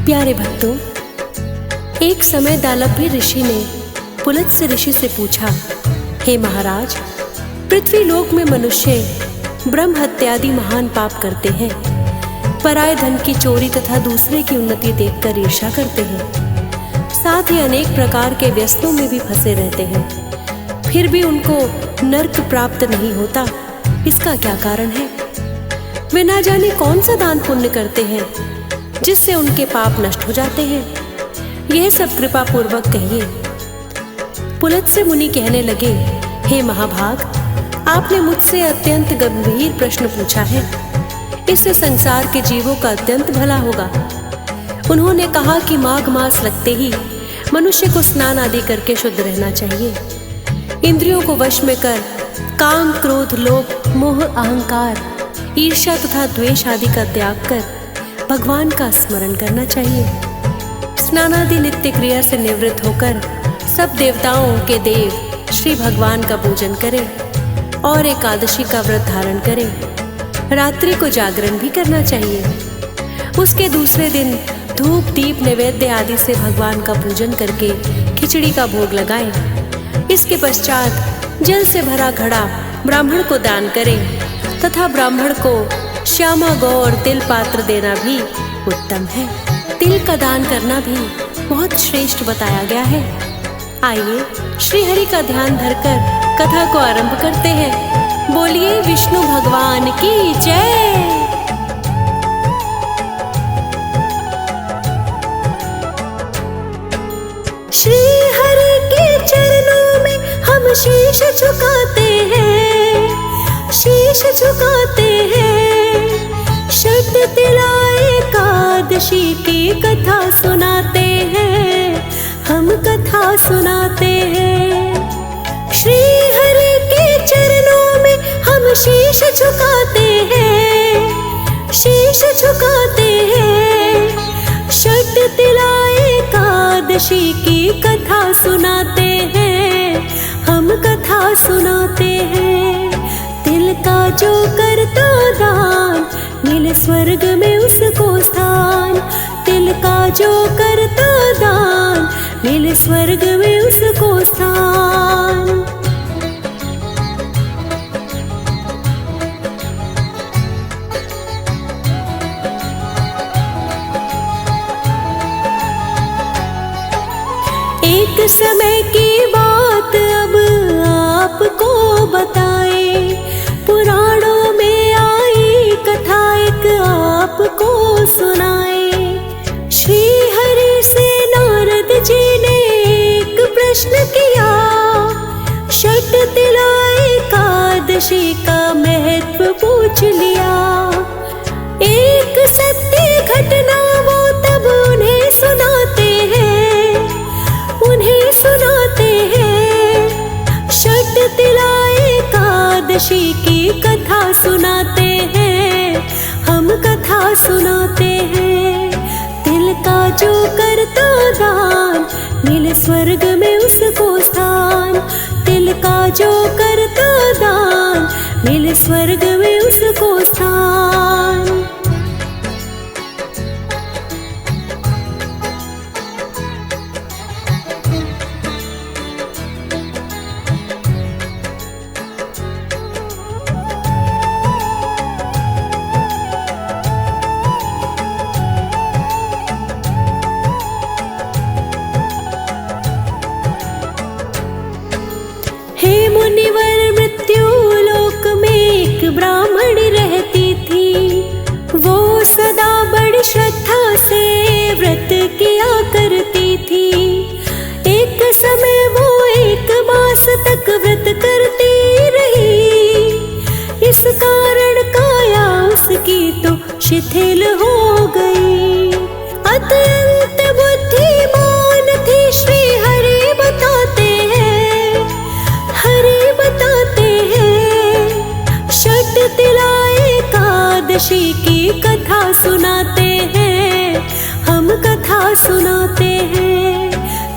प्यारे भक्तों, एक समय दालभ्य ऋषि ने पुलत्स्य ऋषि से पूछा, हे महाराज, पृथ्वी लोक में मनुष्य ब्रह्म हत्यादि महान पाप करते हैं, पराये धन की चोरी तथा दूसरे की उन्नति देखकर ईर्ष्या करते हैं, साथ ही अनेक प्रकार के व्यसनों में भी फंसे रहते हैं, फिर भी उनको नरक प्राप्त नहीं होता। इसका क्या कारण है? वे ना जाने कौन सा दान पुण्य करते हैं जिससे उनके पाप नष्ट हो जाते हैं। यह सब कृपा पूर्वक कहिए। पुलत्स्य मुनि कहने लगे, हे महाभाग, आपने मुझसे अत्यंत गंभीर प्रश्न पूछा है। इससे संसार के जीवों का अत्यंत भला होगा। उन्होंने कहा कि माघ मास लगते ही मनुष्य को स्नान आदि करके शुद्ध रहना चाहिए। इंद्रियों को वश में कर काम, क्रोध, लोभ, मोह, अहंकार, ईर्ष्या तथा द्वेष आदि का त्याग कर भगवान का स्मरण करना चाहिए। स्नानादि नित्य क्रिया से निवृत्त होकर सब देवताओं के देव श्री भगवान का पूजन करें और एकादशी का व्रत धारण करें। रात्रि को जागरण भी करना चाहिए। उसके दूसरे दिन धूप, दीप, नैवेद्य आदि से भगवान का पूजन करके खिचड़ी का भोग लगाएं। इसके पश्चात जल से भरा घड़ा ब्राह्मण को दान करें तथा ब्राह्मण को श्यामा गौ और तिल पात्र देना भी उत्तम है। तिल का दान करना भी बहुत श्रेष्ठ बताया गया है। आइए श्री हरि का ध्यान धरकर कथा को आरंभ करते हैं। बोलिए विष्णु भगवान की जय। श्री हरि के चरणों में हम शीश झुकाते हैं, शीश झुकाते हैं। षट तिला एकादशी की कथा सुनाते हैं, हम कथा सुनाते हैं। श्री हरि के चरणों में हम शीश झुकाते हैं, शीश झुकाते हैं। षट तिला एकादशी की कथा सुनाते हैं, हम कथा सुनाते हैं। तिल का जो करता दान मिले स्वर्ग में उसको स्थान। तिल का जो करता दान मिले स्वर्ग में उसको स्थान। एक समय की बात अब आपको बताए, पुराणों में आई कथा एक आपको सुनाए। श्री हरि से नारद जी ने एक प्रश्न किया, षट तिला एकादशी का महत्व पूछ लिया। एक सत्य घटना वो तब उन्हें सुनाते हैं, उन्हें सुनाते हैं। षट तिला एकादशी की कथा सुनाते हैं, हम कथा सुनाते हैं। तिल का जो करता दान मिले स्वर्ग में उसको स्थान। तिल का जो करता दान मिले स्वर्ग में उसको स्थान। हे मुनिवर, मृत्यु लोक में एक ब्राह्मण रहती थी। वो सदा बड़ी श्रद्धा से व्रत किया करती थी। एक समय वो 1 मास तक व्रत करती रही। इस कारण काया उसकी तो शिथिल हो गई। अत्यंत बुद्धिमान थी, श्री हरि बताते हैं, हरि बताते हैं। षट तिला एकादशी की कथा सुनाते हैं, हम कथा सुनाते हैं।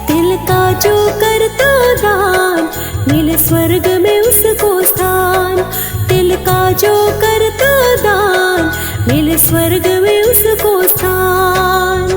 तिल का जो करता दान मिले स्वर्ग में उसको स्थान। तिल का जो करता दान मिले स्वर्ग में उसको स्थान।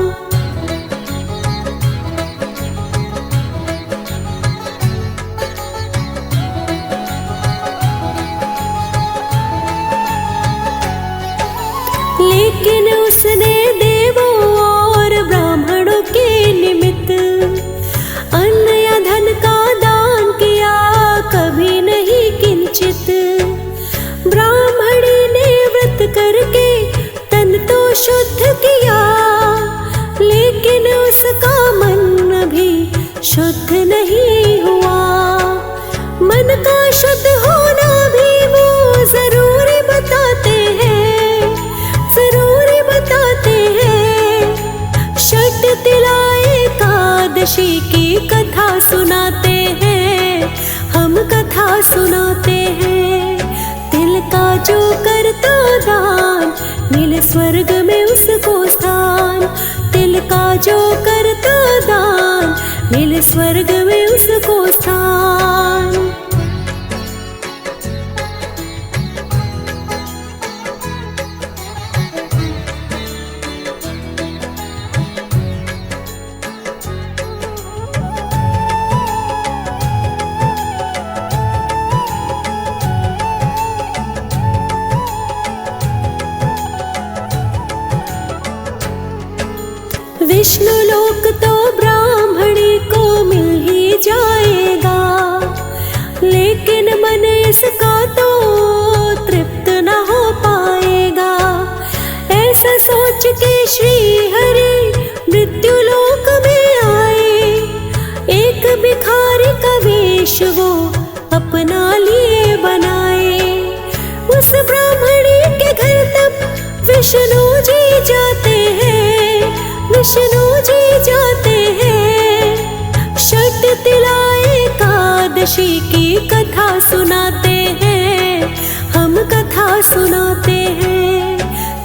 एकादशी की कथा सुनाते हैं, हम कथा सुनाते हैं। तिल का जो करता दान, मिले स्वर्ग में उसको स्थान। तिल का जो करता दान, मिले स्वर्ग में उसको स्थान। विष्णु लोक तो ब्राह्मणी को मिल ही जाएगा, लेकिन मन इसका तो तृप्त न हो पाएगा। ऐसा सोच के श्री हरि मृत्यु लोक में आए। एक भिखारी का वेश वो अपना लिए बनाए। उस ब्राह्मणी के घर तब विष्णु जी जाते हैं, विष्णु जी जाते हैं। षट तिला एकादशी की कथा सुनाते हैं, हम कथा सुनाते हैं।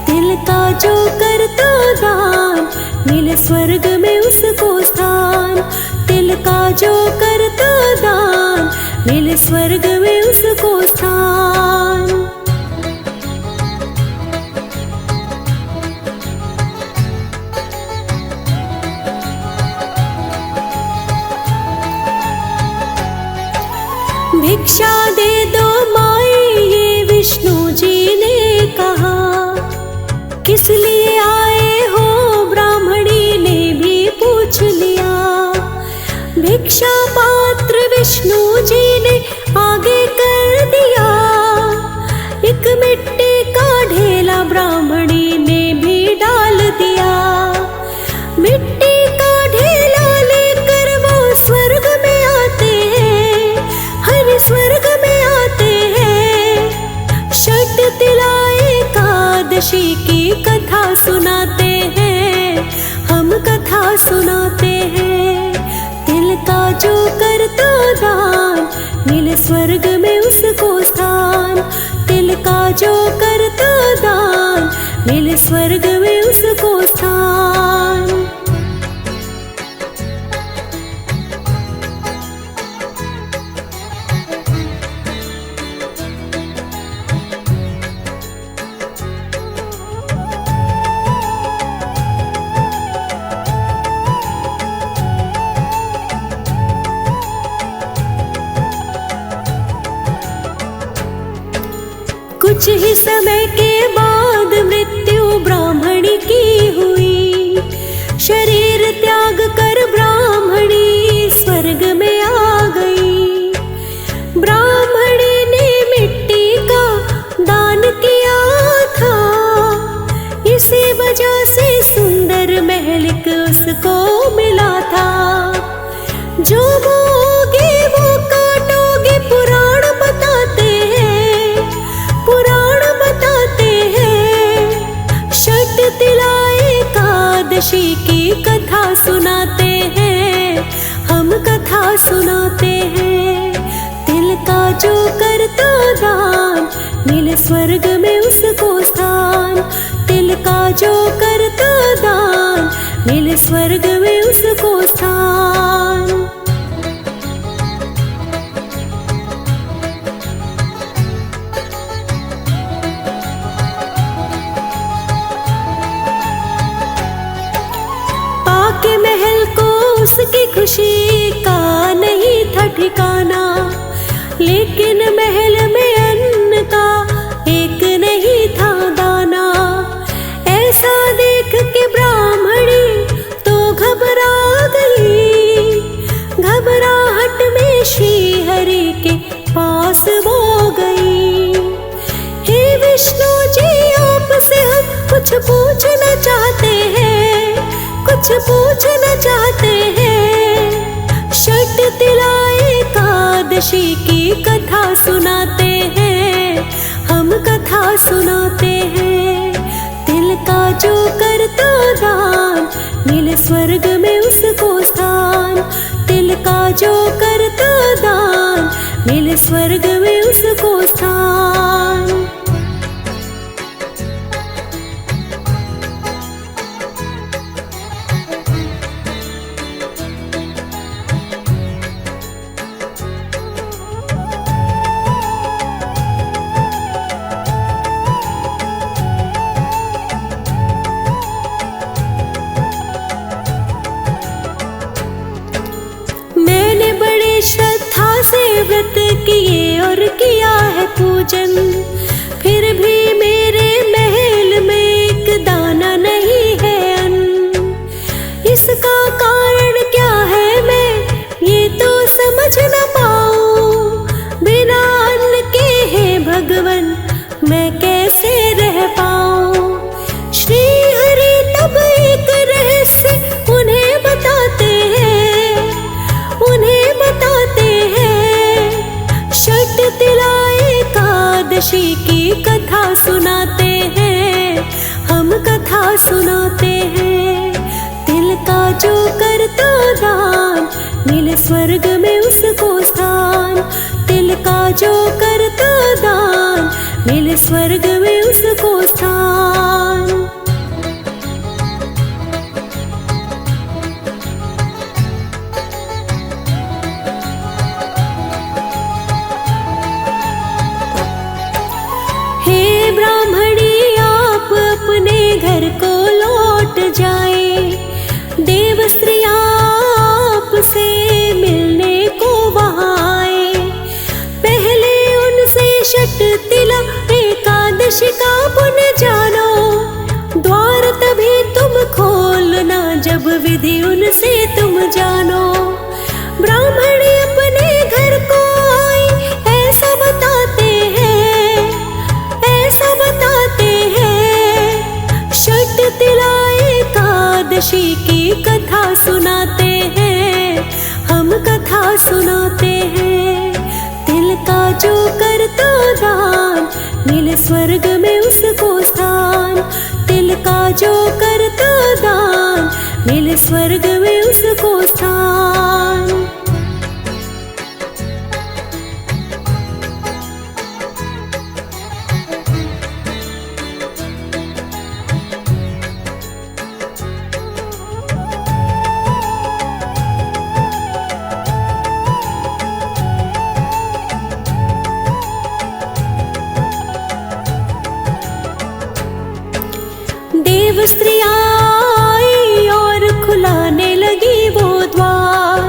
तिल का जो करता दान, मिले स्वर्ग में उसको स्थान। तिल का जो करता दान, मिले स्वर्ग में उसको स्थान। भिक्षा दे दो माई, ये विष्णु जी ने कहा। किस लिए आए हो, ब्राह्मणी ने भी पूछ लिया। भिक्षा पात्र विष्णु जी ने आगे कर दिया। एक मिट्टी का ढेला ब्राह्मणी ने भी डाल दिया। मिट्टी का ढेला लेकर वो स्वर्ग में आते हैं, हर स्वर्ग में आते हैं। षट तिला एकादशी की कथा सुनाते हैं, हम कथा सुनाते हैं। तिल का जो करता दान, मिले स्वर्ग में उसको स्थान। तिल का जो करता दान, मिले स्वर्ग में उसको स्थान। कुछ ही समय के बाद मृत्यु ब्राह्मणी की हुई। शरीर त्याग कर ब्राह्मणी स्वर्ग में आ गई। ब्राह्मणी ने मिट्टी का दान किया था, इसी वजह से सुंदर महलिक उसको मिला था। जो बोगे वो काटोगे, पुराण बताते हैं, पुराण बताते हैं। षट तिला एकादशी की कथा सुनाते हैं, हम कथा सुनाते हैं। तिल का जो करता दान, मिले स्वर्ग में उसको स्थान। तिल का जो करता दान, मिले स्वर्ग में उसको स्थान। पाके महल को उसकी खुशी का नहीं था ठिकाना, लेकिन महल में अन्न का एक नहीं था दाना। ऐसा देख के ब्राह्मणी तो घबरा गई। घबराहट में श्री हरि के पास वो गई। हे विष्णु जी, आपसे हम कुछ पूछना चाहते हैं, कुछ पूछना चाहते हैं। षट तिला एकादशी की कथा सुनाते हैं, हम कथा सुनाते हैं। तिल का जो करता दान, मिले स्वर्ग में उसको स्थान। तिल का जो करता दान, मिले स्वर्ग में उसको स्थान। मैंने बड़े श्रद्धा से व्रत किए और किया है पूजन, फिर भी मेरे महल में एक दाना नहीं है अन्न। इसका कारण क्या है मैं ये तो समझ न पाऊं, बिना अन्न के है भगवन मैं कैसे रह पाऊं। श्री हरि तब एक रहस्य उन्हें बताते हैं, उन्हें बताते हैं। षट तिला एकादशी की कथा सुनाते हैं, हम कथा सुनाते हैं। तिल का जो करता दान, मिले स्वर्ग में उसको स्थान। तिल का जो करता दान, मिले स्वर्ग में उसको स्थान। हे ब्राह्मणी आप अपने घर को लौट जाए, देव स्त्रियां आपसे मिलने को वहां आए। पहले उनसे षट तिला एकादशी का पुण्य जानो, द्वार तभी तुम खोलना जब विधि उनसे तुम जानो। ब्राह्मणी अपने घर को आई ऐसा बताते हैं, ऐसा बताते हैं। षट तिला एकादशी की कथा सुनाते हैं, हम कथा सुनाते हैं। तिल का जो करता दान, मिले स्वर्ग में उसको स्थान। तिल का जो करता दान, मिले स्वर्ग में उसको स्थान। देव स्त्रियां आई और खुलाने लगी वो द्वार।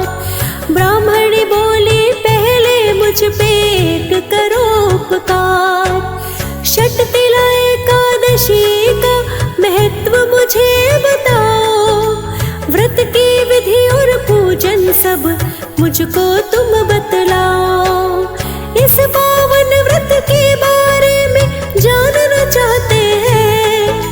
ब्राह्मणी बोली पहले मुझ पे एक करो उपकार। षट तिला एकादशी का महत्व मुझे बताओ, व्रत की विधि और पूजन सब मुझको तुम बतलाओ। इस पावन व्रत के बारे में जानना चाहते हैं,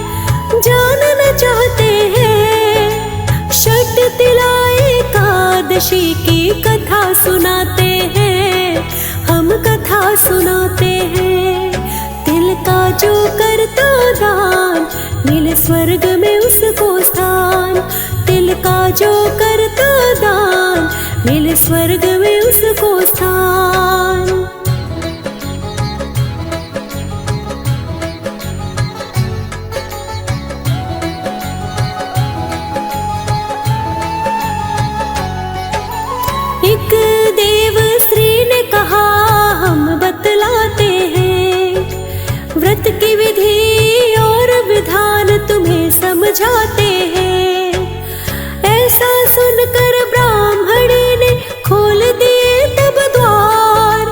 जानना चाहते हैं। षट तिला एकादशी की कथा सुनाते हैं, हम कथा सुनाते हैं। तिल का जो करता दान, मिले स्वर्ग में उसको स्थान। तिल का जो करता दान, मिले स्वर्ग में उसको स्थान। एक देव स्त्री ने कहा हम बतलाते हैं, व्रत की विधि और विधान तुम्हें समझाते हैं। ऐसा सुनकर ब्राह्मणी ने खोल दिए तब द्वार।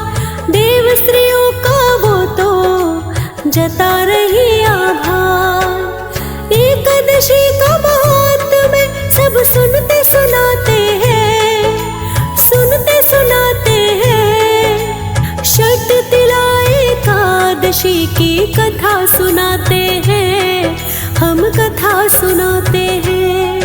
देव स्त्रियों का वो तो जता रही आभार। एकादशी का महात्म्य सब सुनते सुनाते हैं, सुनते सुनाते हैं। षट तिला एकादशी की कथा सुनाते हैं, हम कथा सुनाते हैं।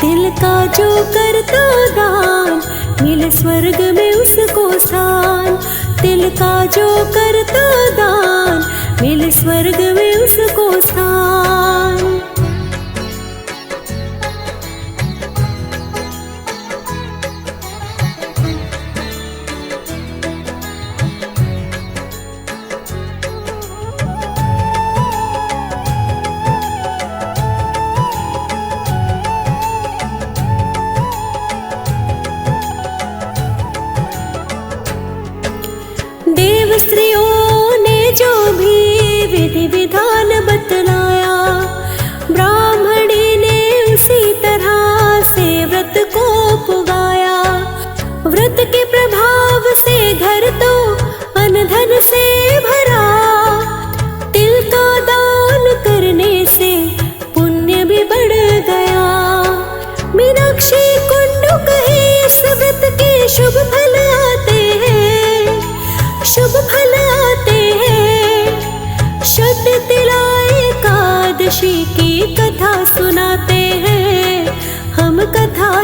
तिल का जो करता दान, मिले स्वर्ग में उसको स्थान। तिल का जो करता दान, मिले स्वर्ग में उसको स्थान।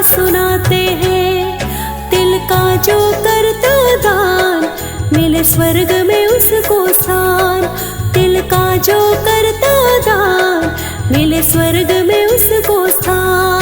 सुनाते हैं। तिल का जो करता दान मिले स्वर्ग में उसको स्थान। तिल का जो करता दान मिले स्वर्ग में उसको स्थान।